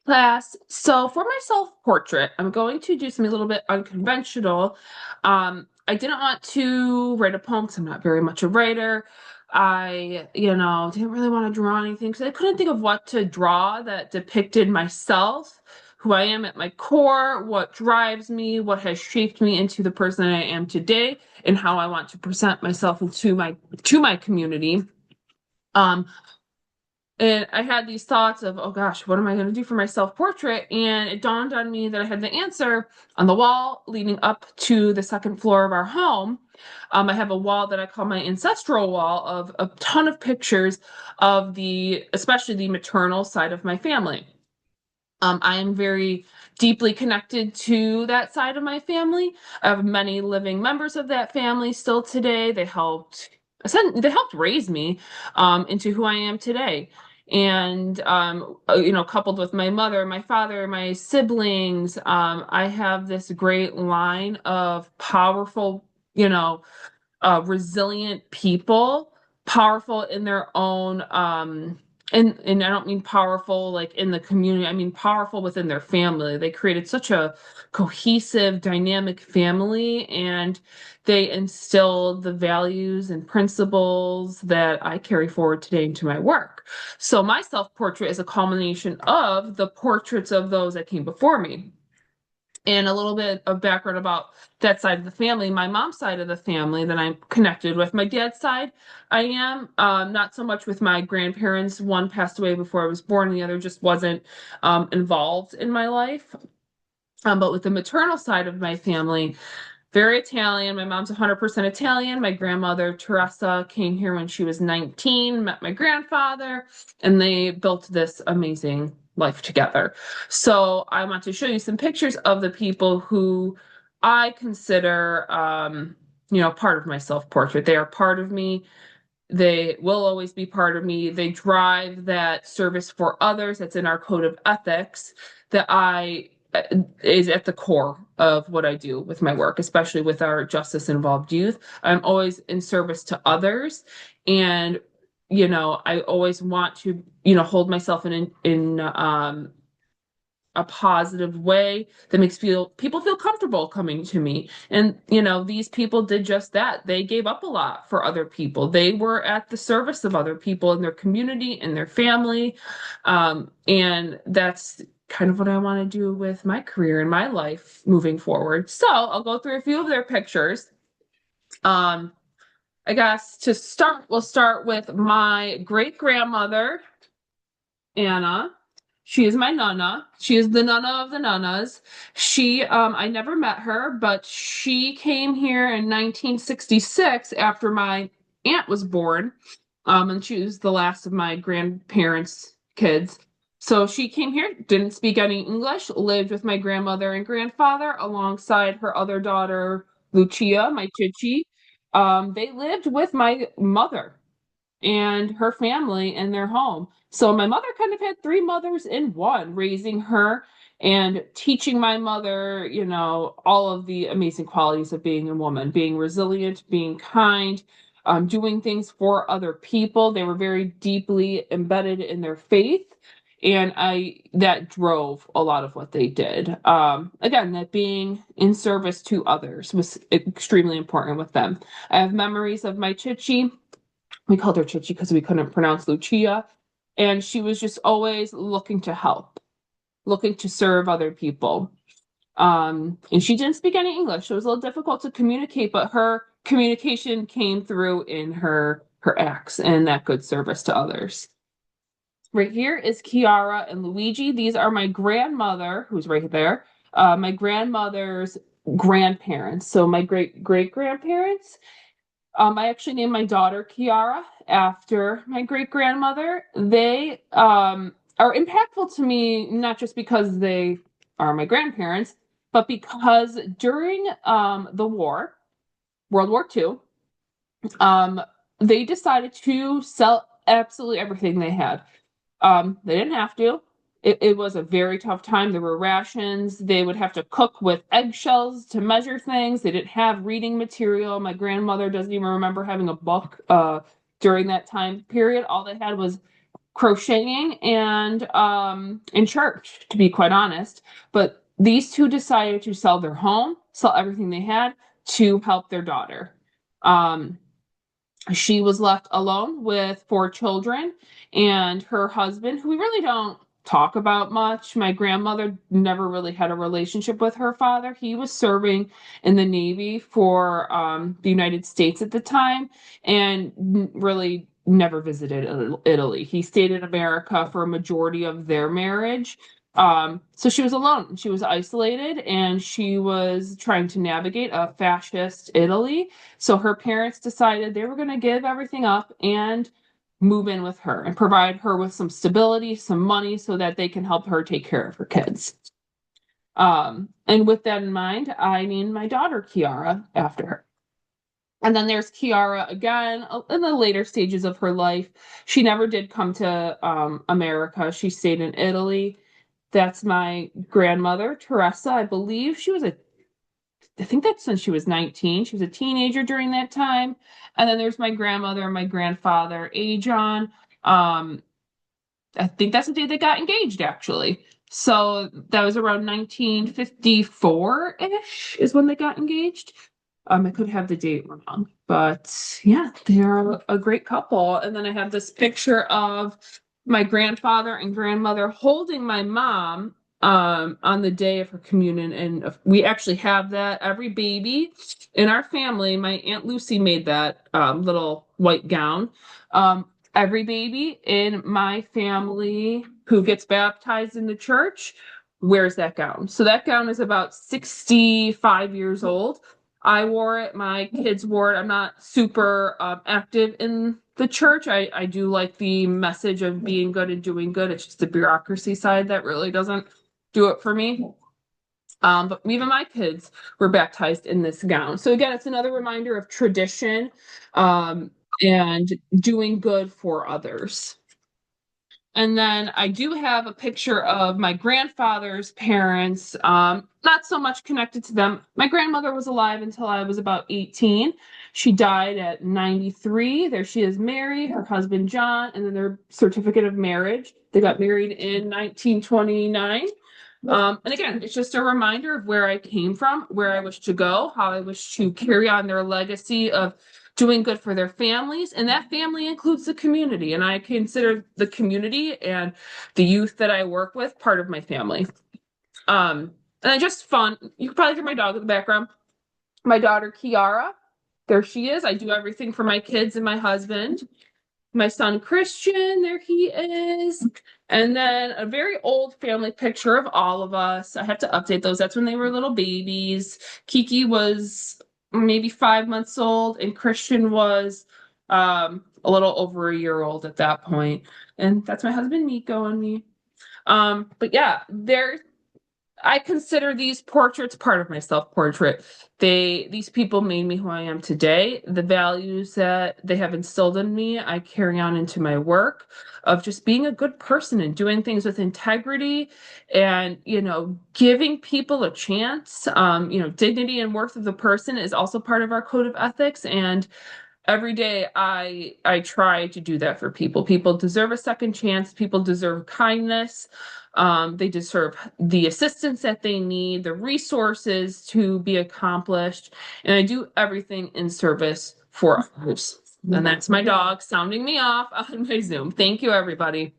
Class. So for my self-portrait, I'm going to do something a little bit unconventional. I didn't want to write a poem because I'm not very much a writer. I didn't really want to draw anything because I couldn't think of what to draw that depicted myself, who I am at my core, what drives me, what has shaped me into the person I am today, and how I want to present myself to my community. Um, and I had these thoughts of, oh gosh, what am I going to do for my self-portrait? And it dawned on me that I had the answer on the wall leading up to the second floor of our home. I have a wall that I call my ancestral wall of a ton of pictures of especially the maternal side of my family. I am very deeply connected to that side of my family. I have many living members of that family still today. They helped raise me into who I am today. And coupled with my mother, my father, my siblings, I have this great line of powerful, resilient people, powerful in their own and I don't mean powerful like in the community, I mean powerful within their family. They created such a cohesive, dynamic family, and they instilled the values and principles that I carry forward today into my work. So my self-portrait is a culmination of the portraits of those that came before me. And a little bit of background about that side of the family. My mom's side of the family that I'm connected with. My dad's side, I am not so much with my grandparents. One passed away before I was born, and the other just wasn't involved in my life. But with the maternal side of my family, very Italian. My mom's 100% Italian. My grandmother, Teresa, came here when she was 19, met my grandfather, and they built this amazing life together. So I want to show you some pictures of the people who I consider, part of my self-portrait. They are part of me. They will always be part of me. They drive that service for others that's in our code of ethics that I is at the core of what I do with my work, especially with our justice involved youth. I'm always in service to others, and I always want to hold myself in a positive way that makes people feel comfortable coming to me. And these people did just that. They gave up a lot for other people. They were at the service of other people in their community and their family. And that's kind of what I want to do with my career and my life moving forward. So I'll go through a few of their pictures. Um, I guess to start, we'll start with my great grandmother, Anna. She is my nana. She is the nana of the nanas. I never met her, but she came here in 1966 after my aunt was born. And she was the last of my grandparents' kids. So she came here, didn't speak any English, lived with my grandmother and grandfather alongside her other daughter, Lucia, my chichi. They lived with my mother and her family in their home. So my mother kind of had three mothers in one, raising her and teaching my mother, all of the amazing qualities of being a woman, being resilient, being kind, doing things for other people. They were very deeply embedded in their faith. And that drove a lot of what they did. Again, that being in service to others was extremely important with them. I have memories of my chichi. We called her Chichi because we couldn't pronounce Lucia. And she was just always looking to help, looking to serve other people. And she didn't speak any English. So it was a little difficult to communicate, but her communication came through in her acts and that good service to others. Right here is Kiara and Luigi. These are my grandmother, who's right there, my grandmother's grandparents. So my great great grandparents. I actually named my daughter Kiara after my great grandmother. They are impactful to me, not just because they are my grandparents, but because during the war, World War II, um, they decided to sell absolutely everything they had. They didn't have to. It was a very tough time. There were rations. They would have to cook with eggshells to measure things. They didn't have reading material. My grandmother doesn't even remember having a book during that time period. All they had was crocheting and in church, to be quite honest. But these two decided to sell their home, sell everything they had to help their daughter. Um, she was left alone with four children and her husband, who we really don't talk about much. My grandmother never really had a relationship with her father. He was serving in the Navy for the United States at the time and really never visited Italy. He stayed in America for a majority of their marriage. So she was alone. She was isolated and she was trying to navigate a fascist Italy. So her parents decided they were going to give everything up and move in with her and provide her with some stability, some money so that they can help her take care of her kids. And with that in mind, I named my daughter Kiara after her. And then there's Kiara again in the later stages of her life. She never did come to America. She stayed in Italy. That's my grandmother, Teresa. I believe she was I think that's since she was 19. She was a teenager during that time. And then there's my grandmother and my grandfather, Ajon. I think that's the day they got engaged, actually. So that was around 1954-ish is when they got engaged. I could have the date wrong, but yeah, they are a great couple. And then I have this picture of my grandfather and grandmother holding my mom on the day of her communion. And we actually have that. Every baby in our family, my Aunt Lucy made that little white gown. Every baby in my family who gets baptized in the church wears that gown. So that gown is about 65 years old. I wore it. My kids wore it. I'm not super active in the church. I do like the message of being good and doing good. It's just the bureaucracy side that really doesn't do it for me. But even my kids were baptized in this gown. So again, it's another reminder of tradition and doing good for others. And then I do have a picture of my grandfather's parents, not so much connected to them. My grandmother was alive until I was about 18. She died at 93. There she is married, her husband John, and then their certificate of marriage. They got married in 1929. And again, it's just a reminder of where I came from, where I wish to go, how I wish to carry on their legacy of doing good for their families. And that family includes the community. And I consider the community and the youth that I work with part of my family. And just fun. You can probably hear my dog in the background. My daughter, Kiara. There she is. I do everything for my kids and my husband. My son Christian, there he is. And then a very old family picture of all of us. I have to update those. That's when they were little babies. Kiki was maybe 5 months old, and Christian was a little over a year old at that point. And that's my husband Nico and me. But yeah, I consider these portraits part of my self-portrait. These people made me who I am today. The values that they have instilled in me, I carry on into my work of just being a good person and doing things with integrity and, giving people a chance. Dignity and worth of the person is also part of our code of ethics. And every day I try to do that for people. People deserve a second chance. People deserve kindness. They deserve the assistance that they need, the resources to be accomplished, and I do everything in service for others. And that's my dog sounding me off on my Zoom. Thank you, everybody.